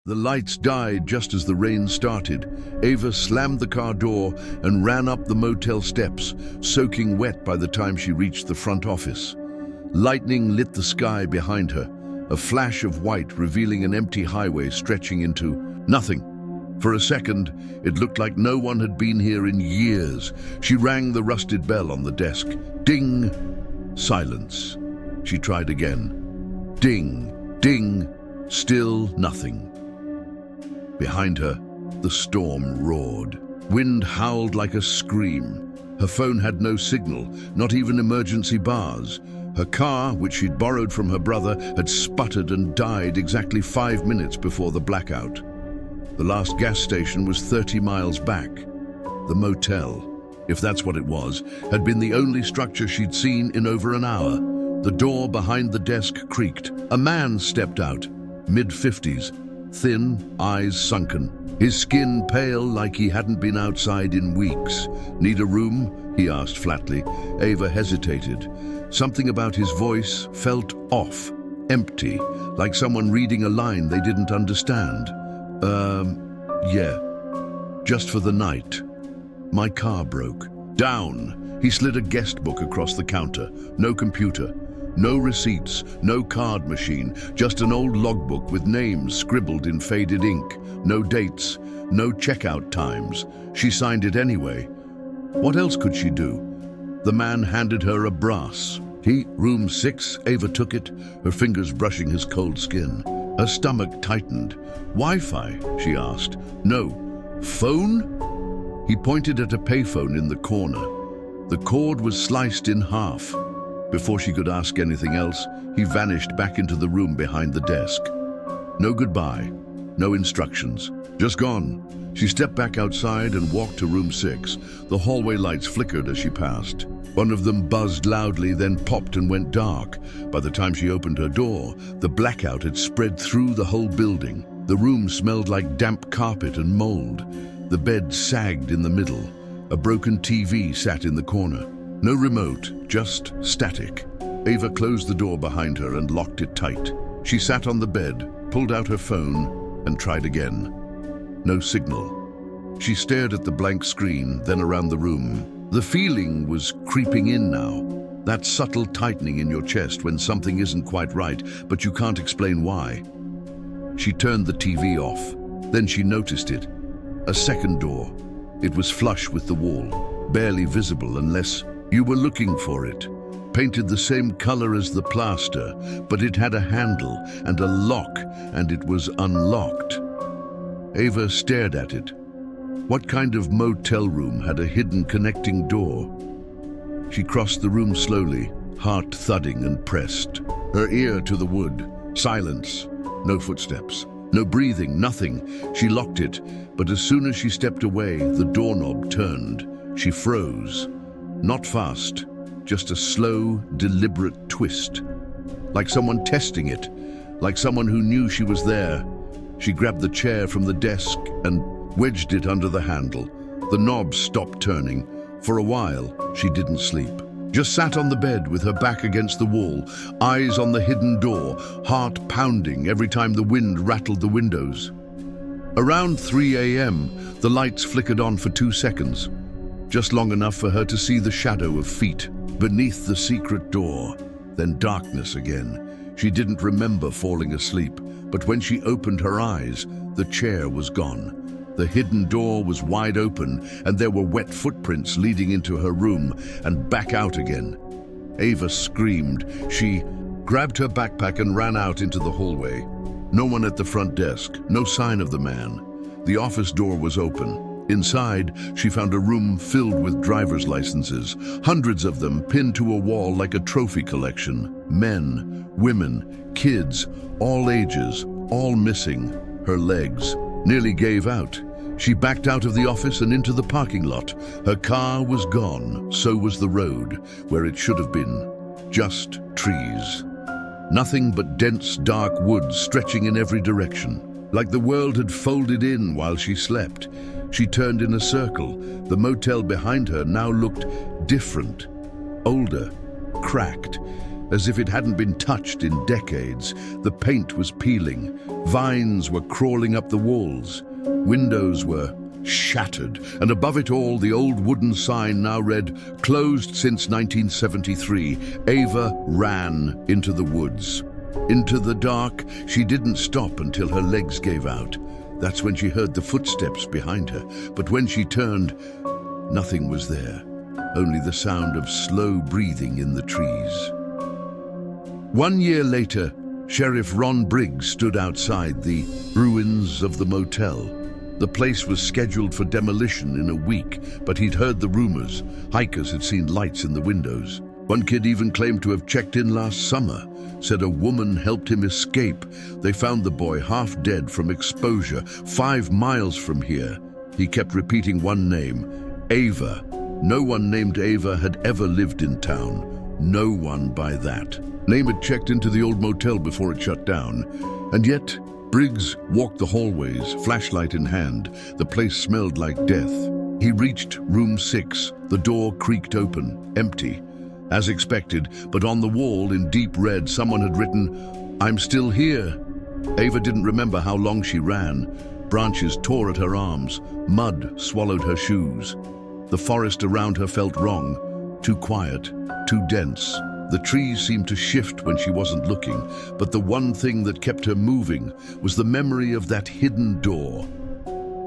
The lights died just as the rain started. Ava slammed the car door and ran up the motel steps, soaking wet by the time she reached the front office. Lightning lit the sky behind her, a flash of white revealing an empty highway stretching into nothing. For a second, it looked like no one had been here in years. She rang the rusted bell on the desk. Ding! Silence. She tried again. Ding! Ding! Still nothing. Behind her, the storm roared. Wind howled like a scream. Her phone had no signal, not even emergency bars. Her car, which she'd borrowed from her brother, had sputtered and died exactly 5 minutes before the blackout. The last gas station was 30 miles back. The motel, if that's what it was, had been the only structure she'd seen in over an hour. The door behind the desk creaked. A man stepped out, mid-50s, thin, eyes sunken, his skin pale like he hadn't been outside in weeks. "Need a room?" he asked flatly. Ava hesitated. Something about his voice felt off, empty, like someone reading a line they didn't understand. Yeah, just for the night. My car broke. Down. He slid a guest book across the counter. No computer. No receipts, no card machine, just an old logbook with names scribbled in faded ink. No dates, no checkout times. She signed it anyway. What else could she do? The man handed her a brass. Room 6, Ava took it, her fingers brushing his cold skin. Her stomach tightened. "Wi-Fi?" she asked. "No." "Phone?" He pointed at a payphone in the corner. The cord was sliced in half. Before she could ask anything else, he vanished back into the room behind the desk. No goodbye, no instructions, just gone. She stepped back outside and walked to room 6. The hallway lights flickered as she passed. One of them buzzed loudly, then popped and went dark. By the time she opened her door, the blackout had spread through the whole building. The room smelled like damp carpet and mold. The bed sagged in the middle. A broken TV sat in the corner. No remote, just static. Ava closed the door behind her and locked it tight. She sat on the bed, pulled out her phone, and tried again. No signal. She stared at the blank screen, then around the room. The feeling was creeping in now. That subtle tightening in your chest when something isn't quite right, but you can't explain why. She turned the TV off. Then she noticed it. A second door. It was flush with the wall, barely visible unless you were looking for it. Painted the same color as the plaster, but it had a handle and a lock, and it was unlocked. Ava stared at it. What kind of motel room had a hidden connecting door? She crossed the room slowly, heart thudding and pressed. Her ear to the wood. Silence. No footsteps. No breathing, nothing. She locked it, but as soon as she stepped away, the doorknob turned. She froze. Not fast, just a slow, deliberate twist. Like someone testing it, like someone who knew she was there. She grabbed the chair from the desk and wedged it under the handle. The knob stopped turning. For a while, she didn't sleep. Just sat on the bed with her back against the wall, eyes on the hidden door, heart pounding every time the wind rattled the windows. Around 3 a.m., the lights flickered on for 2 seconds, just long enough for her to see the shadow of feet beneath the secret door. Then darkness again. She didn't remember falling asleep, but when she opened her eyes, the chair was gone. The hidden door was wide open, and there were wet footprints leading into her room and back out again. Ava screamed. She grabbed her backpack and ran out into the hallway. No one at the front desk, no sign of the man. The office door was open. Inside, she found a room filled with driver's licenses, hundreds of them pinned to a wall like a trophy collection. Men, women, kids, all ages, all missing. Her legs nearly gave out. She backed out of the office and into the parking lot. Her car was gone, so was the road, where it should have been. Just trees. Nothing but dense, dark woods stretching in every direction. Like the world had folded in while she slept. She turned in a circle. The motel behind her now looked different, older, cracked, as if it hadn't been touched in decades. The paint was peeling, vines were crawling up the walls, windows were shattered, and above it all, the old wooden sign now read, "Closed since 1973. Ava ran into the woods." Into the dark, she didn't stop until her legs gave out. That's when she heard the footsteps behind her, but when she turned, nothing was there, only the sound of slow breathing in the trees. 1 year later, Sheriff Ron Briggs stood outside the ruins of the motel. The place was scheduled for demolition in a week, but he'd heard the rumors. Hikers had seen lights in the windows. One kid even claimed to have checked in last summer, said a woman helped him escape. They found the boy half dead from exposure 5 miles from here. He kept repeating one name, Ava. No one named Ava had ever lived in town. No one by that name had checked into the old motel before it shut down. And yet, Briggs walked the hallways, flashlight in hand. The place smelled like death. He reached room 6. The door creaked open, empty. As expected, but on the wall in deep red, someone had written, "I'm still here." Ava didn't remember how long she ran. Branches tore at her arms. Mud swallowed her shoes. The forest around her felt wrong. Too quiet, too dense. The trees seemed to shift when she wasn't looking, but the one thing that kept her moving was the memory of that hidden door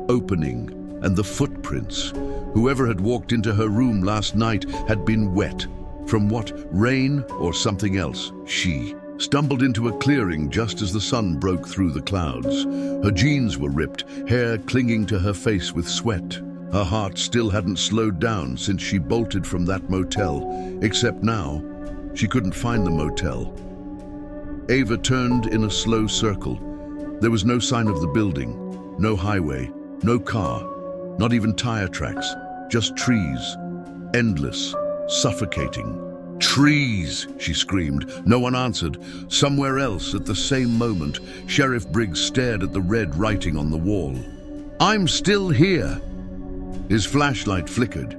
opening and the footprints. Whoever had walked into her room last night had been wet. From what, rain or something else? She stumbled into a clearing just as the sun broke through the clouds. Her jeans were ripped, hair clinging to her face with sweat. Her heart still hadn't slowed down since she bolted from that motel, except now she couldn't find the motel. Ava turned in a slow circle. There was no sign of the building, no highway, no car, not even tire tracks, just trees, endless, suffocating. "Trees!" she screamed. No one answered. Somewhere else, at the same moment, Sheriff Briggs stared at the red writing on the wall. "I'm still here!" His flashlight flickered.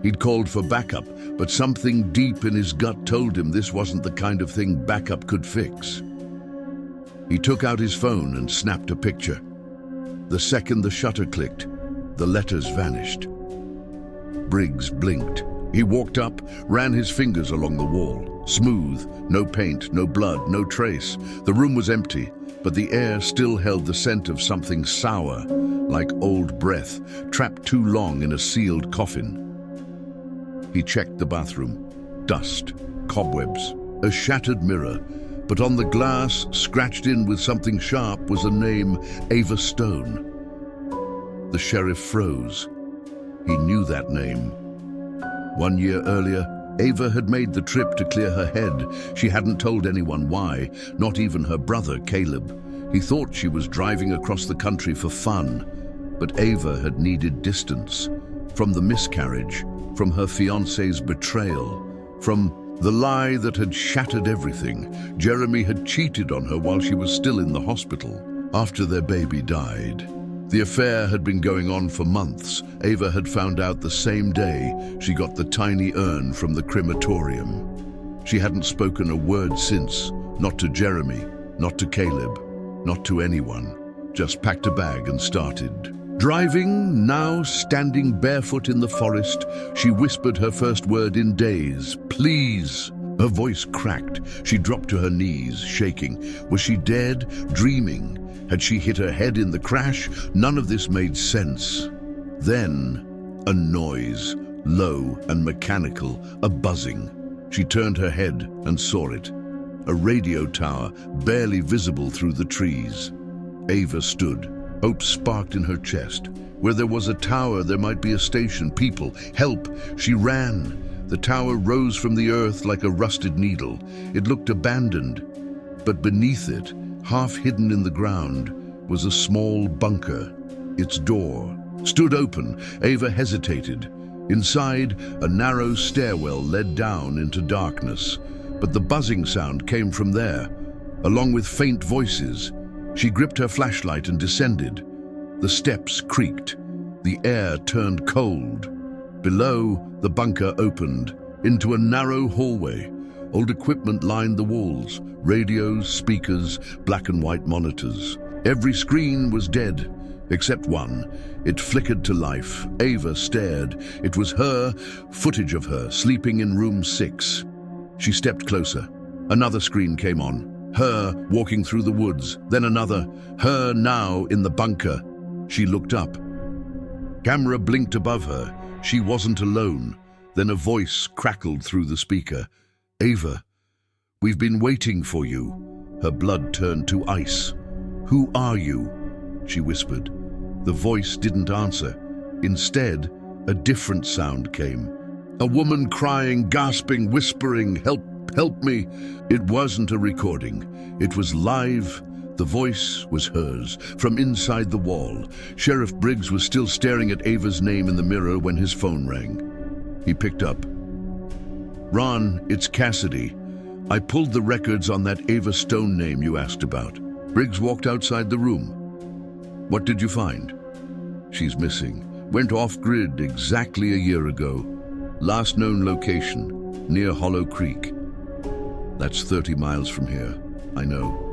He'd called for backup, but something deep in his gut told him this wasn't the kind of thing backup could fix. He took out his phone and snapped a picture. The second the shutter clicked, the letters vanished. Briggs blinked. He walked up, ran his fingers along the wall. Smooth, no paint, no blood, no trace. The room was empty, but the air still held the scent of something sour, like old breath, trapped too long in a sealed coffin. He checked the bathroom. Dust, cobwebs, a shattered mirror, but on the glass, scratched in with something sharp, was a name, Ava Stone. The sheriff froze. He knew that name. 1 year earlier, Ava had made the trip to clear her head. She hadn't told anyone why, not even her brother, Caleb. He thought she was driving across the country for fun, but Ava had needed distance. From the miscarriage, from her fiancé's betrayal, from the lie that had shattered everything. Jeremy had cheated on her while she was still in the hospital, after their baby died. The affair had been going on for months. Ava had found out the same day she got the tiny urn from the crematorium. She hadn't spoken a word since, not to Jeremy, not to Caleb, not to anyone. Just packed a bag and started. Driving, now standing barefoot in the forest, she whispered her first word in days, "Please." Her voice cracked. She dropped to her knees, shaking. Was she dead? Dreaming? Had she hit her head in the crash? None of this made sense. Then, a noise, low and mechanical, a buzzing. She turned her head and saw it. A radio tower, barely visible through the trees. Ava stood. Hope sparked in her chest. Where there was a tower, there might be a station, people, help. She ran. The tower rose from the earth like a rusted needle. It looked abandoned, but beneath it, half hidden in the ground, was a small bunker. Its door stood open. Ava hesitated. Inside, a narrow stairwell led down into darkness, but the buzzing sound came from there, along with faint voices. She gripped her flashlight and descended. The steps creaked. The air turned cold. Below, the bunker opened into a narrow hallway. Old equipment lined the walls, radios, speakers, black and white monitors. Every screen was dead, except one. It flickered to life. Ava stared. It was her, footage of her, sleeping in room 6. She stepped closer. Another screen came on. Her walking through the woods, then another. Her now in the bunker. She looked up. Camera blinked above her. She wasn't alone. Then a voice crackled through the speaker. "Ava, we've been waiting for you." Her blood turned to ice. "Who are you?" she whispered. The voice didn't answer. Instead, a different sound came. A woman crying, gasping, whispering, "Help, help me." It wasn't a recording. It was live. The voice was hers, from inside the wall. Sheriff Briggs was still staring at Ava's name in the mirror when his phone rang. He picked up. "Ron, it's Cassidy. I pulled the records on that Ava Stone name you asked about." Briggs walked outside the room. "What did you find?" "She's missing. Went off-grid exactly a year ago. Last known location, near Hollow Creek. That's 30 miles from here, I know.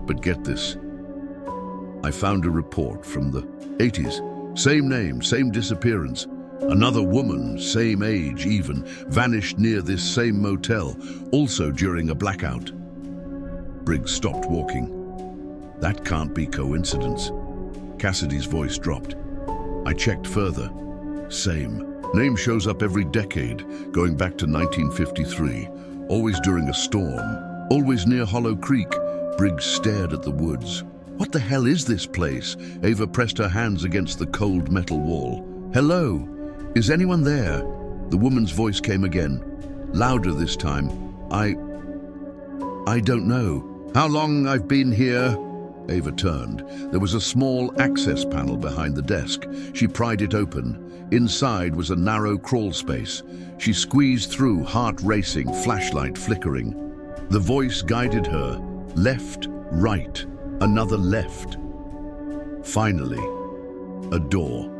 But get this. I found a report from the 80s. Same name, same disappearance. Another woman, same age even, vanished near this same motel, also during a blackout." Briggs stopped walking. "That can't be coincidence." Cassidy's voice dropped. "I checked further. Same. Name shows up every decade, going back to 1953. Always during a storm. Always near Hollow Creek." Briggs stared at the woods. "What the hell is this place?" Ava pressed her hands against the cold metal wall. "Hello? Is anyone there?" The woman's voice came again, louder this time. I don't know. How long I've been here?" Ava turned. There was a small access panel behind the desk. She pried it open. Inside was a narrow crawl space. She squeezed through, heart racing, flashlight flickering. The voice guided her. Left, right, another left. Finally, a door.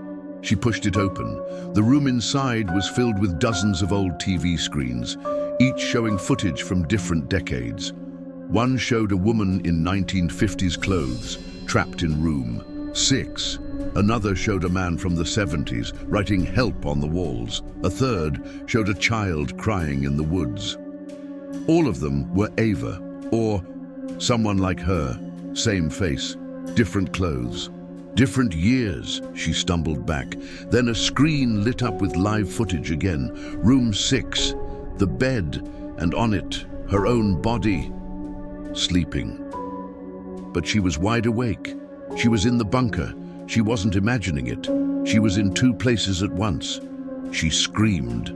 She pushed it open. The room inside was filled with dozens of old TV screens, each showing footage from different decades. One showed a woman in 1950s clothes, trapped in room 6. Another showed a man from the 70s, writing help on the walls. A third showed a child crying in the woods. All of them were Ava, or someone like her. Same face, different clothes. Different years, she stumbled back. Then a screen lit up with live footage again. Room 6, the bed, and on it, her own body, sleeping. But she was wide awake. She was in the bunker. She wasn't imagining it. She was in 2 places at once. She screamed.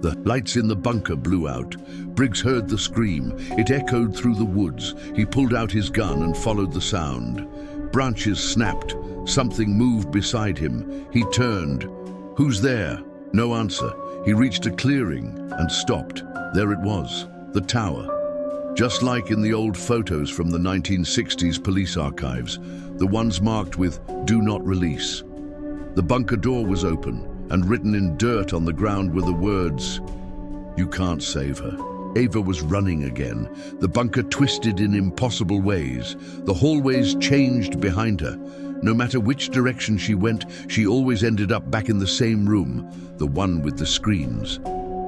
The lights in the bunker blew out. Briggs heard the scream. It echoed through the woods. He pulled out his gun and followed the sound. Branches snapped. Something moved beside him. He turned. "Who's there?" No answer. He reached a clearing and stopped. There it was, the tower. Just like in the old photos from the 1960s police archives, the ones marked with "Do Not Release." The bunker door was open, and written in dirt on the ground were the words, "You can't save her." Ava was running again. The bunker twisted in impossible ways. The hallways changed behind her. No matter which direction she went, she always ended up back in the same room, the one with the screens.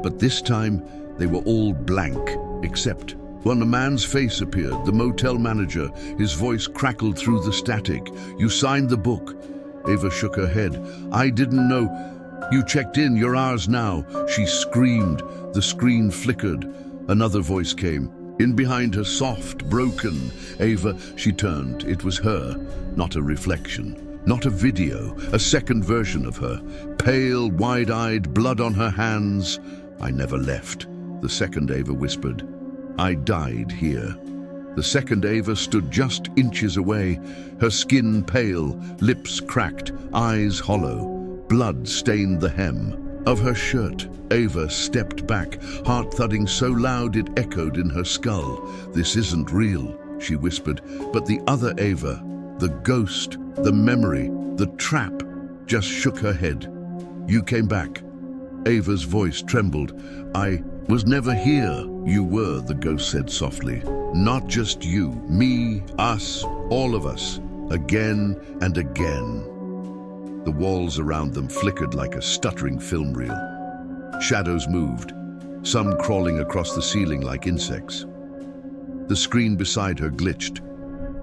But this time, they were all blank, except when a man's face appeared, the motel manager. His voice crackled through the static. "You signed the book." Ava shook her head. "I didn't know. You checked in, you're ours now." She screamed. The screen flickered. Another voice came. In behind her, soft, broken. "Ava," she turned. It was her, not a reflection. Not a video, a second version of her. Pale, wide-eyed, blood on her hands. "I never left," the second Ava whispered. "I died here." The second Ava stood just inches away, her skin pale, lips cracked, eyes hollow. Blood stained the hem of her shirt. Ava stepped back, heart thudding so loud it echoed in her skull. "This isn't real," she whispered, but the other Ava, the ghost, the memory, the trap, just shook her head. "You came back." Ava's voice trembled. was never here. You were, the ghost said softly. Not just you, me, us, all of us, again and again. The walls around them flickered like a stuttering film reel. Shadows moved, some crawling across the ceiling like insects. The screen beside her glitched,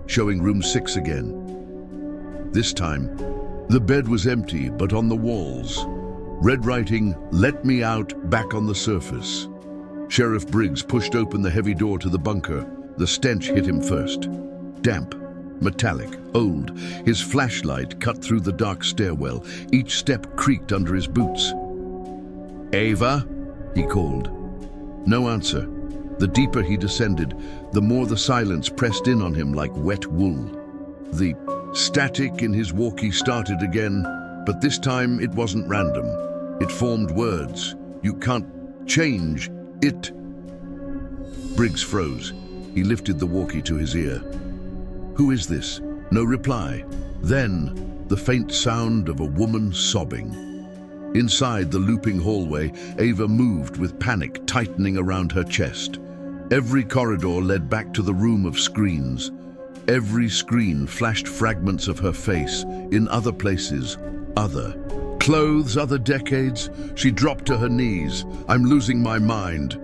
showing room 6 again. This time, the bed was empty, but on the walls, red writing, "Let me out," back on the surface. Sheriff Briggs pushed open the heavy door to the bunker. The stench hit him first. Damp, metallic, old. His flashlight cut through the dark stairwell. Each step creaked under his boots. "Ava?" he called. No answer. The deeper he descended, the more the silence pressed in on him like wet wool. The static in his walkie started again, but this time it wasn't random. It formed words. "You can't change it." Briggs froze. He lifted the walkie to his ear. "Who is this?" No reply. Then, the faint sound of a woman sobbing. Inside the looping hallway, Ava moved with panic tightening around her chest. Every corridor led back to the room of screens. Every screen flashed fragments of her face. In other places, other clothes, other decades. She dropped to her knees. "I'm losing my mind."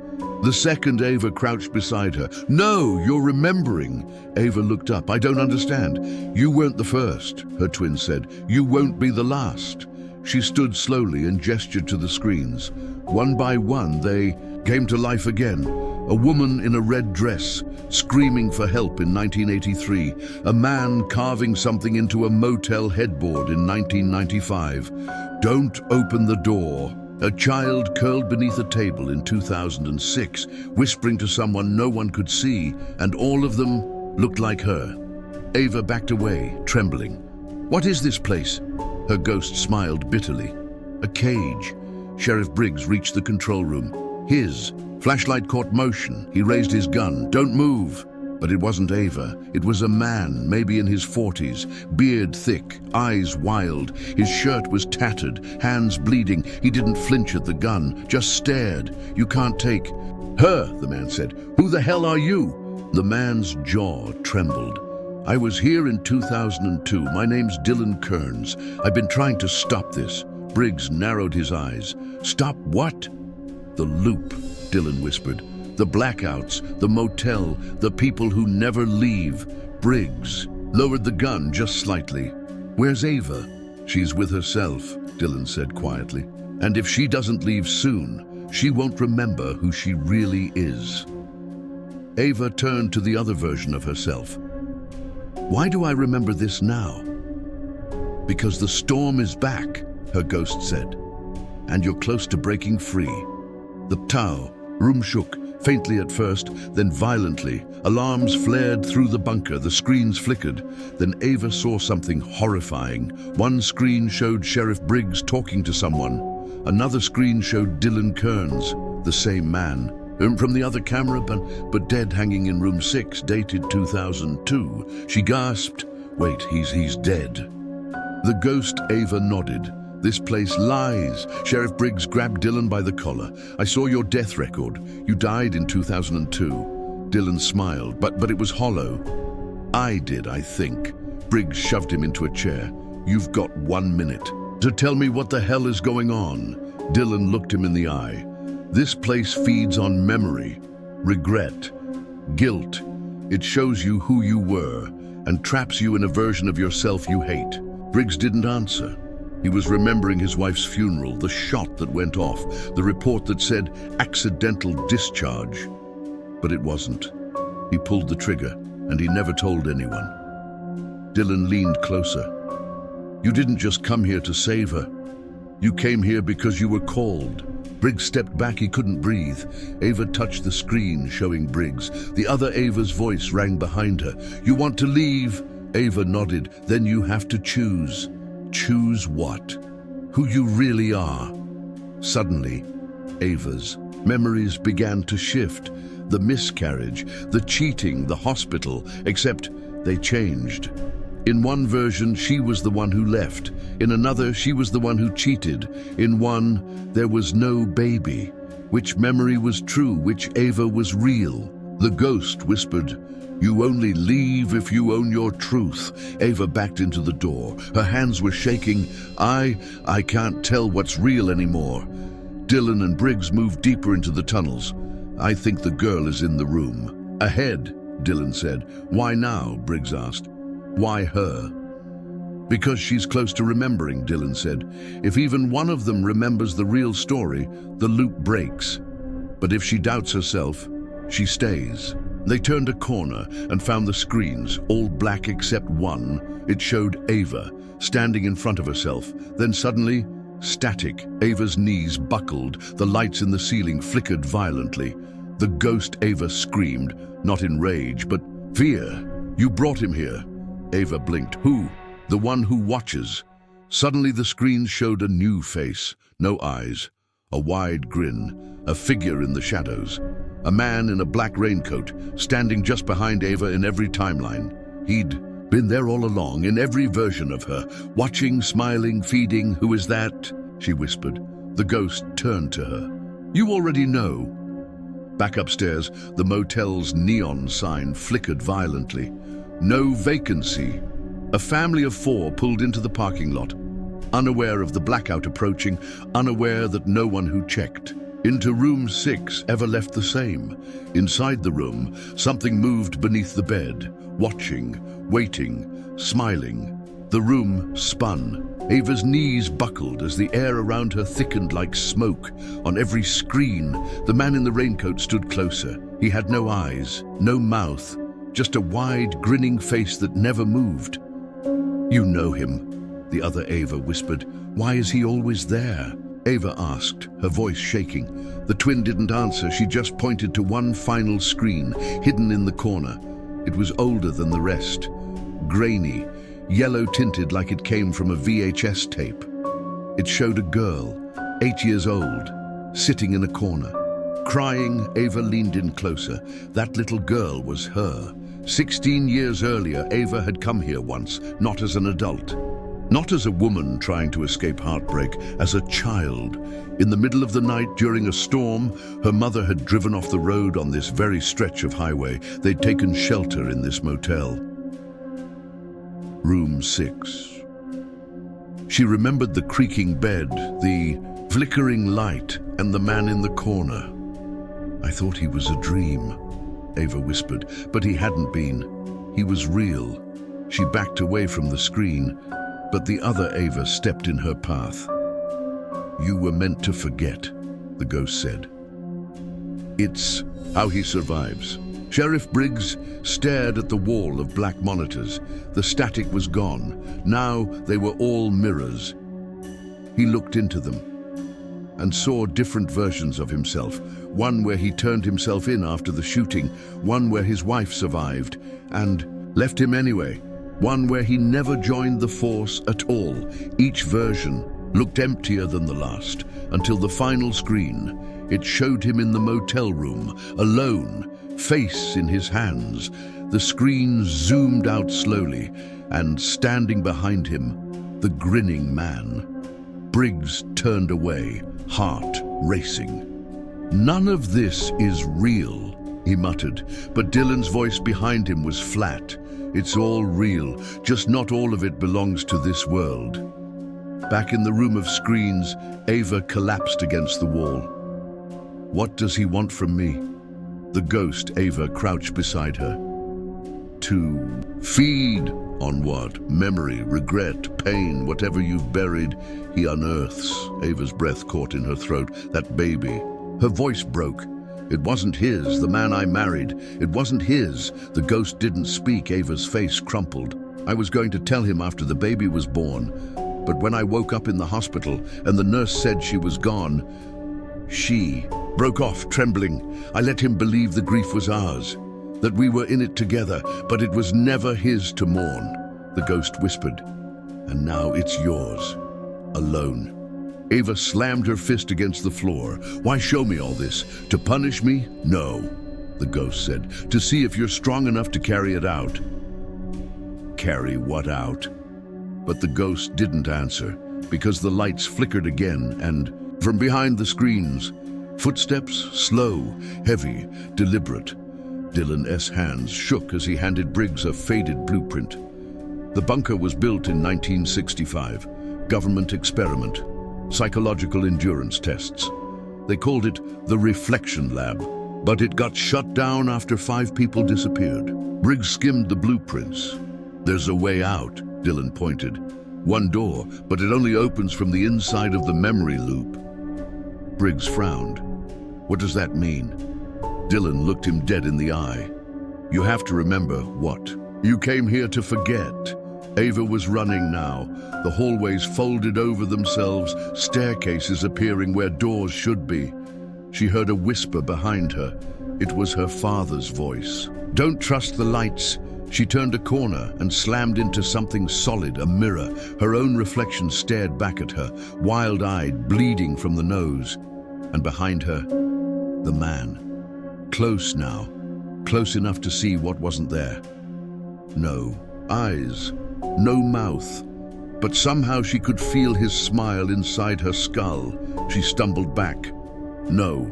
The second Ava crouched beside her. "No, you're remembering." Ava looked up. "I don't understand." "You weren't the first," her twin said. "You won't be the last." She stood slowly and gestured to the screens. One by one, they came to life again. A woman in a red dress, screaming for help in 1983. A man carving something into a motel headboard in 1995. "Don't open the door." A child curled beneath a table in 2006, whispering to someone no one could see, and all of them looked like her. Ava backed away, trembling. "What is this place?" Her ghost smiled bitterly. "A cage." Sheriff Briggs reached the control room. His flashlight caught motion. He raised his gun. "Don't move." But it wasn't Ava. It was a man, maybe in his 40s, beard thick, eyes wild. His shirt was tattered, hands bleeding. He didn't flinch at the gun, just stared. "You can't take her," the man said. "Who the hell are you?" The man's jaw trembled. "I was here in 2002. My name's Dylan Kearns. I've been trying to stop this." Briggs narrowed his eyes. "Stop what?" "The loop," Dylan whispered. "The blackouts, the motel, the people who never leave." Briggs lowered the gun just slightly. "Where's Ava?" "She's with herself," Dylan said quietly. "And if she doesn't leave soon, she won't remember who she really is." Ava turned to the other version of herself. "Why do I remember this now?" "Because the storm is back," her ghost said. "And you're close to breaking free." The room shook. Faintly at first, then violently. Alarms flared through the bunker, the screens flickered. Then Ava saw something horrifying. One screen showed Sheriff Briggs talking to someone. Another screen showed Dylan Kearns, the same man. From the other camera, but dead, hanging in room 6, dated 2002. She gasped, "Wait, he's dead." The ghost Ava nodded. "This place lies." Sheriff Briggs grabbed Dylan by the collar. "I saw your death record. You died in 2002. Dylan smiled, but it was hollow. "I did, I think." Briggs shoved him into a chair. "You've got 1 minute to tell me what the hell is going on." Dylan looked him in the eye. "This place feeds on memory, regret, guilt. It shows you who you were and traps you in a version of yourself you hate." Briggs didn't answer. He was remembering his wife's funeral, the shot that went off, the report that said accidental discharge. But it wasn't. He pulled the trigger, and he never told anyone. Dylan leaned closer. "You didn't just come here to save her. You came here because you were called." Briggs stepped back. He couldn't breathe. Ava touched the screen, showing Briggs. The other Ava's voice rang behind her. "You want to leave?" Ava nodded. "Then you have to choose." "Choose what?" "Who you really are." Suddenly, Ava's memories began to shift. The miscarriage, the cheating, the hospital, except they changed. In one version, she was the one who left. In another, she was the one who cheated. In one, there was no baby. Which memory was true? Which Ava was real? The ghost whispered, "You only leave if you own your truth." Ava backed into the door. Her hands were shaking. I can't tell what's real anymore." Dylan and Briggs moved deeper into the tunnels. "I think the girl is in the room." "Ahead," Dylan said. "Why now?" Briggs asked. "Why her?" "Because she's close to remembering," Dylan said. "If even one of them remembers the real story, the loop breaks. But if she doubts herself, she stays." They turned a corner and found the screens, all black except one. It showed Ava, standing in front of herself. Then suddenly, static. Ava's knees buckled. The lights in the ceiling flickered violently. The ghost Ava screamed, not in rage, but fear. "You brought him here." Ava blinked. "Who?" "The one who watches." Suddenly the screen showed a new face, no eyes, a wide grin, a figure in the shadows. A man in a black raincoat, standing just behind Ava in every timeline. He'd been there all along, in every version of her, watching, smiling, feeding. "Who is that?" she whispered. The ghost turned to her. "You already know." Back upstairs, the motel's neon sign flickered violently. "No vacancy." A family of 4 pulled into the parking lot, unaware of the blackout approaching, unaware that no one who checked into room 6 ever left the same. Inside the room, something moved beneath the bed, watching, waiting, smiling. The room spun. Ava's knees buckled as the air around her thickened like smoke. On every screen, the man in the raincoat stood closer. He had no eyes, no mouth, just a wide, grinning face that never moved. "You know him," the other Ava whispered. "Why is he always there?" Ava asked, her voice shaking. The twin didn't answer. She just pointed to one final screen, hidden in the corner. It was older than the rest. Grainy, yellow-tinted like it came from a VHS tape. It showed a girl, 8 years old, sitting in a corner. Crying, Ava leaned in closer. That little girl was her. 16 years earlier, Ava had come here once, not as an adult. Not as a woman trying to escape heartbreak, as a child. In the middle of the night during a storm, her mother had driven off the road on this very stretch of highway. They'd taken shelter in this motel. Room 6. She remembered the creaking bed, the flickering light, and the man in the corner. "I thought he was a dream," Ava whispered, but he hadn't been. He was real. She backed away from the screen, but the other Ava stepped in her path. "You were meant to forget," the ghost said. "It's how he survives." Sheriff Briggs stared at the wall of black monitors. The static was gone. Now they were all mirrors. He looked into them and saw different versions of himself. One where he turned himself in after the shooting, one where his wife survived and left him anyway, one where he never joined the force at all. Each version looked emptier than the last, until the final screen. It showed him in the motel room, alone, face in his hands. The screen zoomed out slowly, and standing behind him, the grinning man. Briggs turned away, heart racing. "None of this is real," he muttered, but Dylan's voice behind him was flat. "It's all real, just not all of it belongs to this world." Back in the room of screens, Ava collapsed against the wall. "What does he want from me?" The ghost Ava crouched beside her. "To feed on what? Memory, regret, pain, whatever you've buried," he unearths. Ava's breath caught in her throat. "That baby." Her voice broke. "It wasn't his, the man I married. It wasn't his." The ghost didn't speak. Ava's face crumpled. "I was going to tell him after the baby was born, but when I woke up in the hospital and the nurse said she was gone, she broke off, trembling. I let him believe the grief was ours, that we were in it together, but it was never his to mourn," the ghost whispered. "And now it's yours, alone." Ava slammed her fist against the floor. "Why show me all this? To punish me? No," the ghost said. "To see if you're strong enough to carry it out." "Carry what out?" But the ghost didn't answer, because the lights flickered again, and from behind the screens, Footsteps, slow, heavy, deliberate. Dylan's hands shook as he handed Briggs a faded blueprint. The bunker was built in 1965. Government experiment. Psychological endurance tests. They called it the Reflection Lab, but it got shut down after 5 people disappeared. Briggs skimmed the blueprints. "There's a way out," Dylan pointed. "One door, but it only opens from the inside of the memory loop." Briggs frowned. "What does that mean?" Dylan looked him dead in the eye. "You have to remember what? You came here to forget." Ava was running now, the hallways folded over themselves, staircases appearing where doors should be. She heard a whisper behind her. It was her father's voice. "Don't trust the lights." She turned a corner and slammed into something solid, a mirror. Her own reflection stared back at her, wild-eyed, bleeding from the nose. And behind her, the man. Close now, close enough to see what wasn't there. No eyes, no mouth, but somehow she could feel his smile inside her skull. She stumbled back. "No,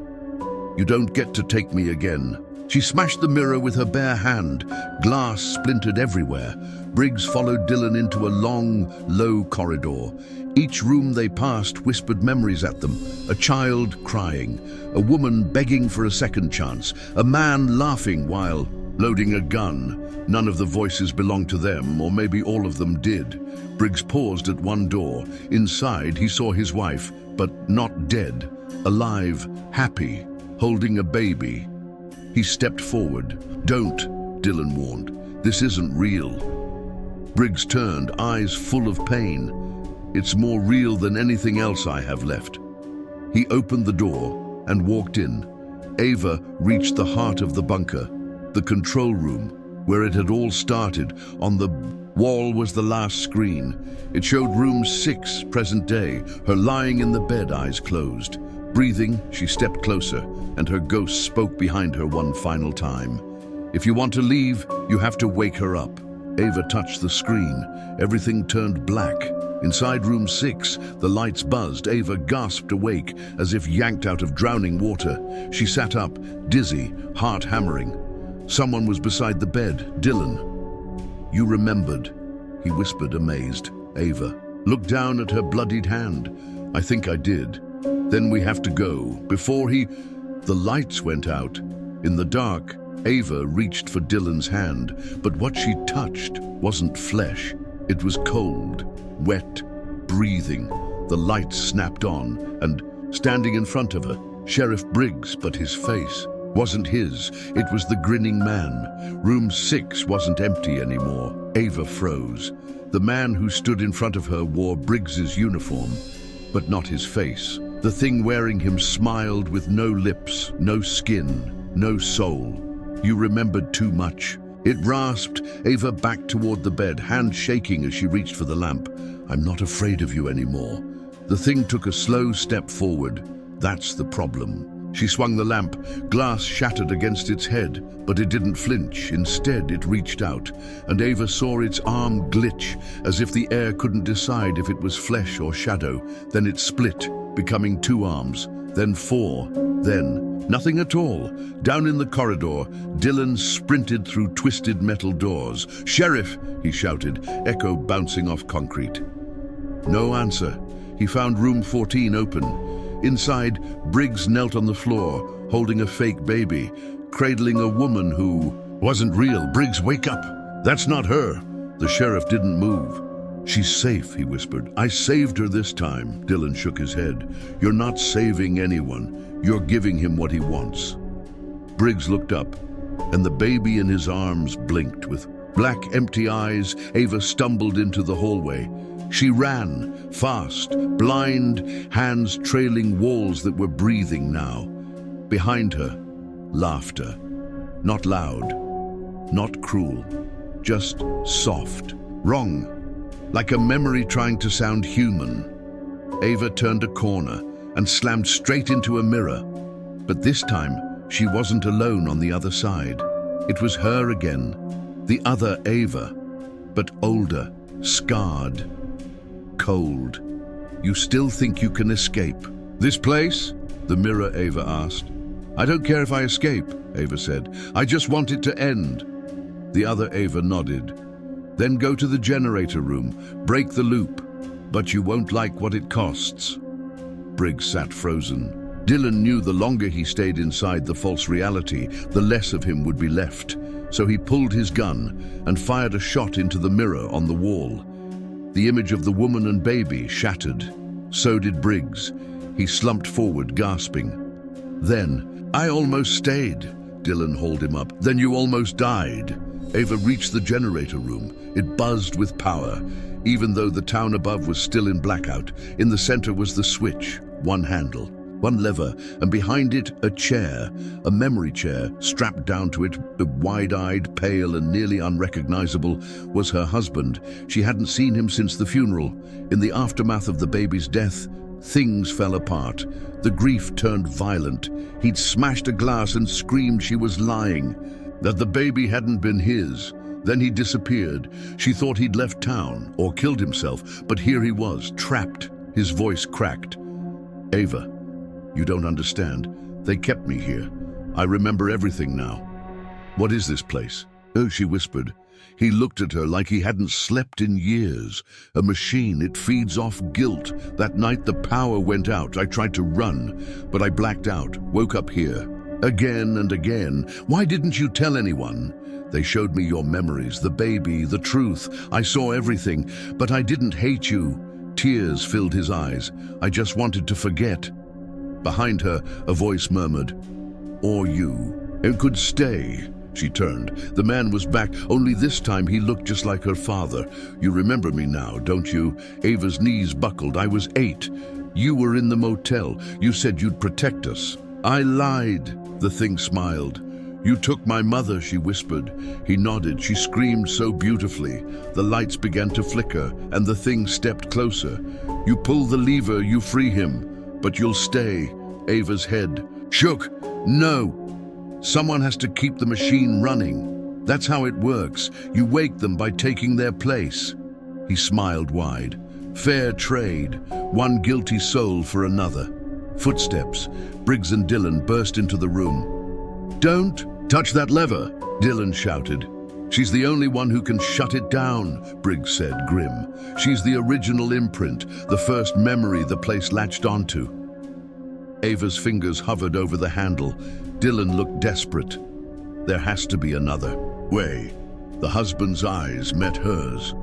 you don't get to take me again." She smashed the mirror with her bare hand. Glass splintered everywhere. Briggs followed Dylan into a long, low corridor. Each room they passed whispered memories at them. A child crying, a woman begging for a second chance, a man laughing while loading a gun. None of the voices belonged to them, or maybe all of them did. Briggs paused at one door. Inside, he saw his wife, but not dead, alive, happy, holding a baby. He stepped forward. "Don't," Dylan warned. "This isn't real." Briggs turned, eyes full of pain. "It's more real than anything else I have left." He opened the door and walked in. Ava reached the heart of the bunker, the control room, where it had all started. On the wall was the last screen. It showed room 6, present day, her lying in the bed, eyes closed. Breathing, she stepped closer, and her ghost spoke behind her one final time. "If you want to leave, you have to wake her up." Ava touched the screen. Everything turned black. Inside room 6, the lights buzzed. Ava gasped awake, as if yanked out of drowning water. She sat up, dizzy, heart hammering. Someone was beside the bed. Dylan. "You remembered," he whispered, amazed. Ava looked down at her bloodied hand. "I think I did. Then we have to go." The lights went out. In the dark, Ava reached for Dylan's hand, but what she touched wasn't flesh. It was cold, wet, breathing. The lights snapped on, and standing in front of her, Sheriff Briggs, but his face wasn't his. It was the grinning man. Room 6 wasn't empty anymore. Ava froze. The man who stood in front of her wore Briggs's uniform, but not his face. The thing wearing him smiled with no lips, no skin, no soul. "You remembered too much." It rasped. Ava backed toward the bed, hand shaking as she reached for the lamp. "I'm not afraid of you anymore." The thing took a slow step forward. "That's the problem." She swung the lamp. Glass shattered against its head, but it didn't flinch. Instead, it reached out, and Ava saw its arm glitch, as if the air couldn't decide if it was flesh or shadow. Then it split, becoming 2 arms, then 4, then nothing at all. Down in the corridor, Dylan sprinted through twisted metal doors. "Sheriff!" he shouted, echo bouncing off concrete. No answer. He found room 14 open. Inside, Briggs knelt on the floor, holding a fake baby, cradling a woman who wasn't real. "Briggs, wake up! That's not her!" The sheriff didn't move. "She's safe," he whispered. "I saved her this time." Dylan shook his head. "You're not saving anyone. You're giving him what he wants." Briggs looked up, and the baby in his arms blinked. With black, empty eyes, Ava stumbled into the hallway. She ran, fast, blind, hands trailing walls that were breathing now. Behind her, laughter. Not loud, not cruel, just soft. Wrong, like a memory trying to sound human. Ava turned a corner and slammed straight into a mirror. But this time, she wasn't alone on the other side. It was her again, the other Ava, but older, scarred, cold. "You still think you can escape?" "This place?" the mirror, Ava asked. I don't care if I escape, Ava said. I just want it to end. The other Ava nodded. Then go to the generator room, break the loop, but you won't like what it costs. Briggs sat frozen. Dylan knew the longer he stayed inside the false reality, the less of him would be left. So he pulled his gun and fired a shot into the mirror on the wall. The image of the woman and baby shattered. So did Briggs. He slumped forward, gasping. Then, I almost stayed. Dylan hauled him up. Then you almost died. Ava reached the generator room. It buzzed with power, even though the town above was still in blackout. In the center was the switch, one handle, one lever, and behind it a chair, a memory chair. Strapped down to it, wide-eyed, pale, and nearly unrecognizable, was her husband. She hadn't seen him since the funeral. In the aftermath of the baby's death, things fell apart. The grief turned violent. He'd smashed a glass and screamed she was lying, that the baby hadn't been his. Then he disappeared. She thought he'd left town or killed himself, but here he was, trapped. His voice cracked. Ava, you don't understand. They kept me here. I remember everything now. What is this place? Oh, she whispered. He looked at her like he hadn't slept in years. A machine, it feeds off guilt. That night the power went out. I tried to run, but I blacked out, woke up here. Again and again. Why didn't you tell anyone? They showed me your memories, the baby, the truth. I saw everything, but I didn't hate you. Tears filled his eyes. I just wanted to forget. Behind her, a voice murmured, or you. It could stay. She turned. The man was back, only this time he looked just like her father. You remember me now, don't you? Ava's knees buckled. I was 8. You were in the motel. You said you'd protect us. I lied. The thing smiled. You took my mother, she whispered. He nodded. She screamed so beautifully. The lights began to flicker, and the thing stepped closer. You pull the lever, you free him, but you'll stay. Ava's head shook. No. Someone has to keep the machine running. That's how it works. You wake them by taking their place. He smiled wide. Fair trade. One guilty soul for another. Footsteps. Briggs and Dylan burst into the room. Don't touch that lever, Dylan shouted. She's the only one who can shut it down, Briggs said, grim. She's the original imprint, the first memory the place latched onto. Ava's fingers hovered over the handle. Dylan looked desperate. There has to be another way. The husband's eyes met hers.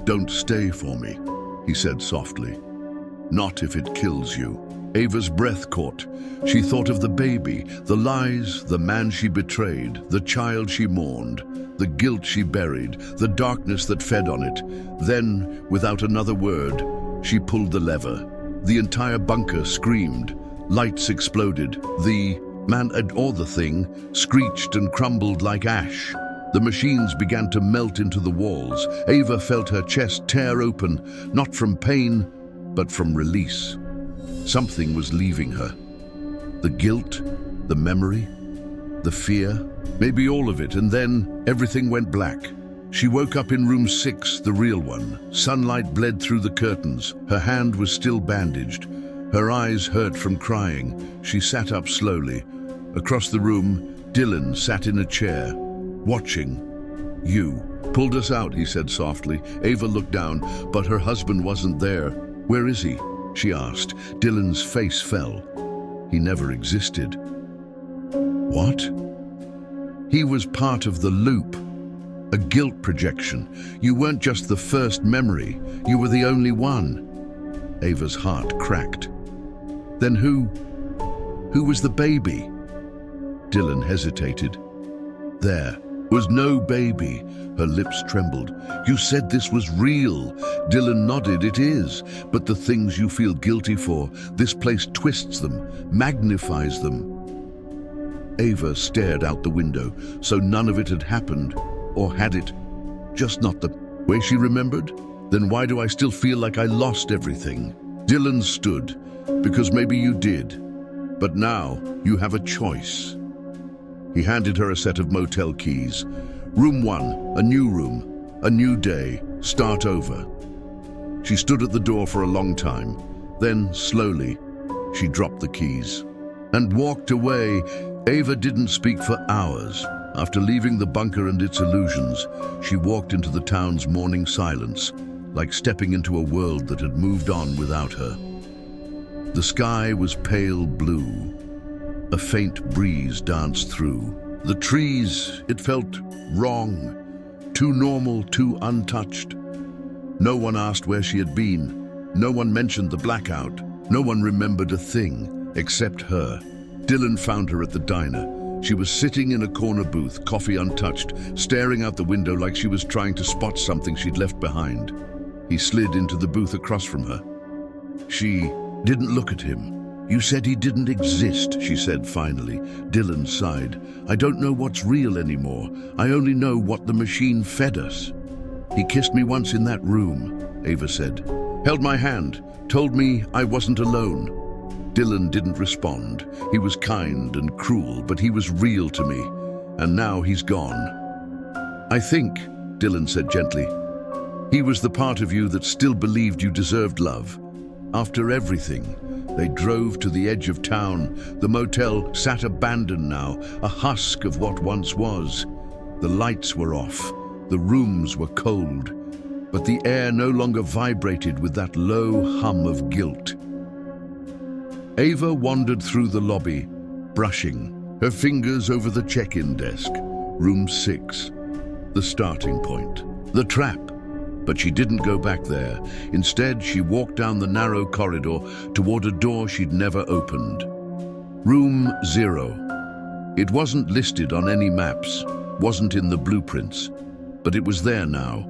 Don't stay for me, he said softly. Not if it kills you. Ava's breath caught. She thought of the baby, the lies, the man she betrayed, the child she mourned, the guilt she buried, the darkness that fed on it. Then, without another word, she pulled the lever. The entire bunker screamed. Lights exploded. The man or the thing screeched and crumbled like ash. The machines began to melt into the walls. Ava felt her chest tear open, not from pain, but from release. Something was leaving her. The guilt, the memory, the fear, maybe all of it, and then everything went black. She woke up in room 6, the real one. Sunlight bled through the curtains. Her hand was still bandaged. Her eyes hurt from crying. She sat up slowly. Across the room, Dylan sat in a chair, watching. You pulled us out, he said softly. Ava looked down, but her husband wasn't there. Where is he? She asked. Dylan's face fell. He never existed. What? He was part of the loop. A guilt projection. You weren't just the first memory. You were the only one. Ava's heart cracked. Then who? Who was the baby? Dylan hesitated. There was no baby. Her lips trembled. You said this was real. Dylan nodded. It is. But the things you feel guilty for, this place twists them, magnifies them. Ava stared out the window. So none of it had happened. Or had it? Just not the way she remembered? Then why do I still feel like I lost everything? Dylan stood. Because maybe you did. But now you have a choice. He handed her a set of motel keys. Room 1, a new room, a new day, start over. She stood at the door for a long time. Then, slowly, she dropped the keys. and walked away. Ava didn't speak for hours. After leaving the bunker and its illusions, she walked into the town's morning silence, like stepping into a world that had moved on without her. The sky was pale blue. A faint breeze danced through. The trees, it felt wrong, too normal, too untouched. No one asked where she had been. No one mentioned the blackout. No one remembered a thing except her. Dylan found her at the diner. She was sitting in a corner booth, coffee untouched, staring out the window like she was trying to spot something she'd left behind. He slid into the booth across from her. She didn't look at him. "You said he didn't exist," she said finally. Dylan sighed. "I don't know what's real anymore. I only know what the machine fed us." "He kissed me once in that room," Ava said. "Held my hand, told me I wasn't alone." Dylan didn't respond. He was kind and cruel, but he was real to me. And now he's gone. "I think," Dylan said gently, "he was the part of you that still believed you deserved love. After everything." They drove to the edge of town. The motel sat abandoned now, a husk of what once was. The lights were off. The rooms were cold. But the air no longer vibrated with that low hum of guilt. Ava wandered through the lobby, brushing, her fingers over the check-in desk. Room 6, the starting point, the trap. But she didn't go back there. Instead, she walked down the narrow corridor toward a door she'd never opened. Room 0. It wasn't listed on any maps, wasn't in the blueprints, but it was there now,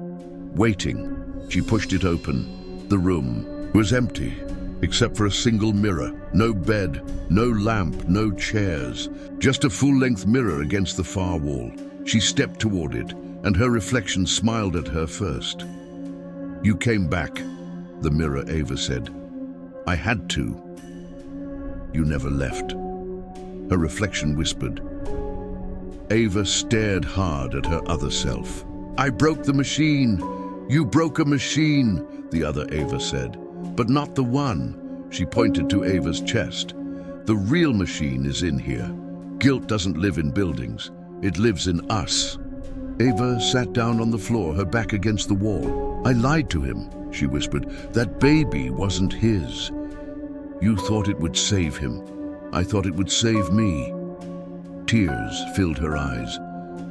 waiting. She pushed it open. The room was empty, except for a single mirror. No bed, no lamp, no chairs, just a full-length mirror against the far wall. She stepped toward it, and her reflection smiled at her first. "You came back," the mirror, Ava said. "I had to." "You never left," her reflection whispered. Ava stared hard at her other self. "I broke the machine." "You broke a machine," the other Ava said. "But not the one." She pointed to Ava's chest. "The real machine is in here. Guilt doesn't live in buildings. It lives in us." Ava sat down on the floor, her back against the wall. "I lied to him," she whispered. "That baby wasn't his. You thought it would save him. I thought it would save me." Tears filled her eyes.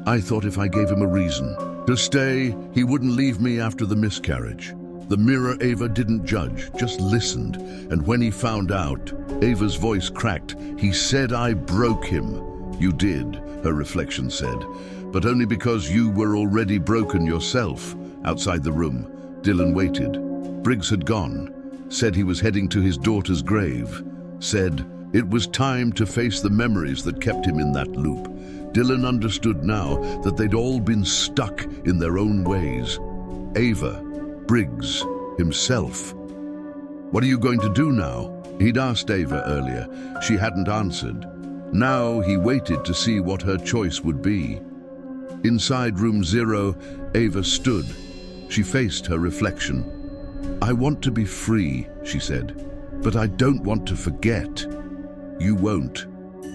"I thought if I gave him a reason to stay, he wouldn't leave me after the miscarriage." The mirror Ava didn't judge, just listened. And when he found out, Ava's voice cracked. "He said I broke him." "You did," her reflection said, "but only because you were already broken yourself." Outside the room, Dylan waited. Briggs had gone, said he was heading to his daughter's grave, said it was time to face the memories that kept him in that loop. Dylan understood now that they'd all been stuck in their own ways. Ava, Briggs, himself. "What are you going to do now?" He'd asked Ava earlier. She hadn't answered. Now he waited to see what her choice would be. Inside room 0, Ava stood. She faced her reflection. "I want to be free," she said, "but I don't want to forget." "You won't,"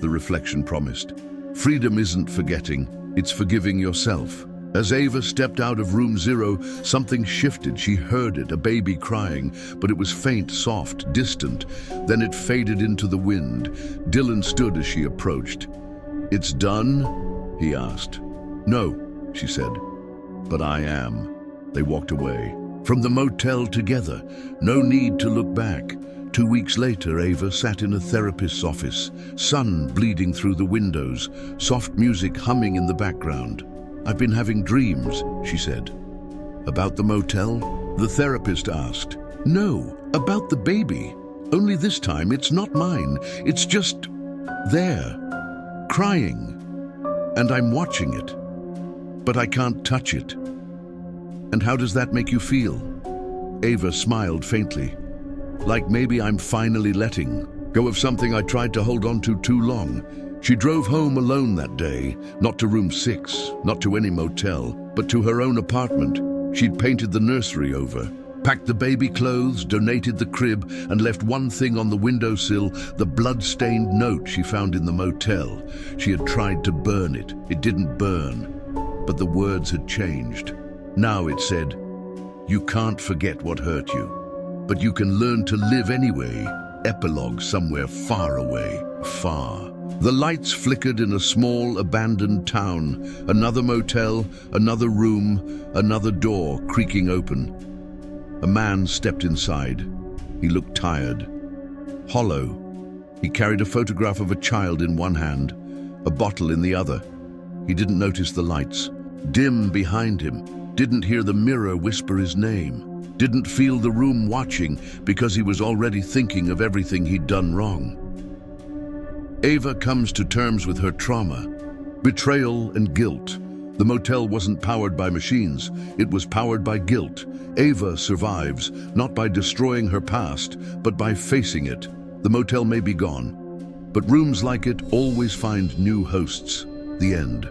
the reflection promised. "Freedom isn't forgetting, it's forgiving yourself." As Ava stepped out of room 0, something shifted. She heard it, a baby crying, but it was faint, soft, distant. Then it faded into the wind. Dylan stood as she approached. "It's done?" he asked. "No," she said, "but I am." They walked away. From the motel together. No need to look back. 2 weeks later, Ava sat in a therapist's office, sun bleeding through the windows, soft music humming in the background. "I've been having dreams," she said. "About the motel?" the therapist asked. "No, about the baby. Only this time it's not mine. It's just there, crying. And I'm watching it. But I can't touch it." "And how does that make you feel?" Ava smiled faintly. "Like maybe I'm finally letting go of something I tried to hold on to too long." She drove home alone that day, not to room 6, not to any motel, but to her own apartment. She'd painted the nursery over, packed the baby clothes, donated the crib, and left one thing on the windowsill, the blood-stained note she found in the motel. She had tried to burn it. It didn't burn, but the words had changed. Now it said, "You can't forget what hurt you, but you can learn to live anyway." Epilogue somewhere far away, far. The lights flickered in a small, abandoned town. Another motel, another room, another door creaking open. A man stepped inside. He looked tired, hollow. He carried a photograph of a child in one hand, a bottle in the other. He didn't notice the lights. Dim behind him, didn't hear the mirror whisper his name, didn't feel the room watching because he was already thinking of everything he'd done wrong. Ava comes to terms with her trauma, betrayal and guilt. The motel wasn't powered by machines, it was powered by guilt. Ava survives, not by destroying her past, but by facing it. The motel may be gone, but rooms like it always find new hosts. The end.